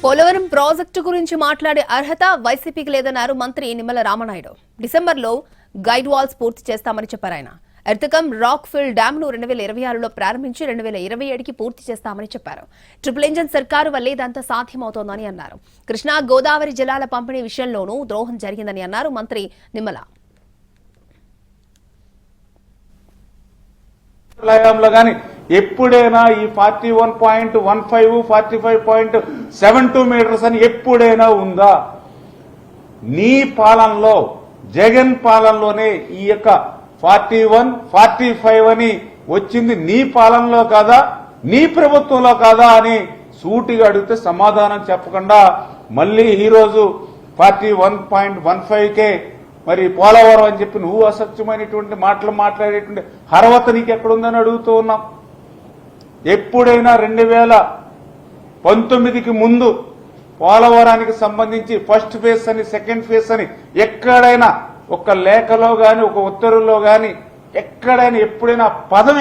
Polavaram project గురించి మాట్లాడే అర్హత వైసీపీకి లేదన్నారు మంత్రి నిమ్మల రామనాయుడు. డిసెంబర్లో గైడ్ వాల్స్ పూర్తి చేస్తామని చెప్పారు ఆయన. ఎర్తకం రాక్ ఫిల్ డ్యామ్ ను 2026లో ప్రారంభించి 2027కి పూర్తి చేస్తామని చెప్పారు. ట్రిపుల్ ఇంజన్ సర్కారు వల్లే ఇదంతా సాధ్యమవుతోందని అన్నారు. కృష్ణా గోదావరి జలాల పంపిణీ విషయంలోనూ ద్రోహం జరిగిందని అన్నారు మంత్రి నిమ్మల. ఎప్పుడైనా ఈ 41.15 45.72 మీటర్స్ అని ఎప్పుడైనా ఉందా? నీ పాలనలో, జగన్ పాలనలోనే ఈ యొక్క 41, 45 అని వచ్చింది నీ పాలనలో కాదా, నీ ప్రభుత్వంలో కాదా అని సూటిగా అడిగితే సమాధానం చెప్పకుండా మళ్లీ ఈ రోజు 41.15కే మరి పోలవరం అని చెప్పి నువ్వు అసత్యమైనటువంటి మాటలు మాట్లాడేటువంటి అర్హత నీకు ఎక్కడుందని అడుగుతూ ఉన్నాం. ఎప్పుడైనా 2019కి ముందు పోలవరానికి సంబంధించి ఫస్ట్ ఫేజ్ అని, సెకండ్ ఫేజ్ అని ఎక్కడైనా ఒక లేఖలో గాని, ఒక ఉత్తర్వులో గాని ఎక్కడైనా ఎప్పుడైనా పదం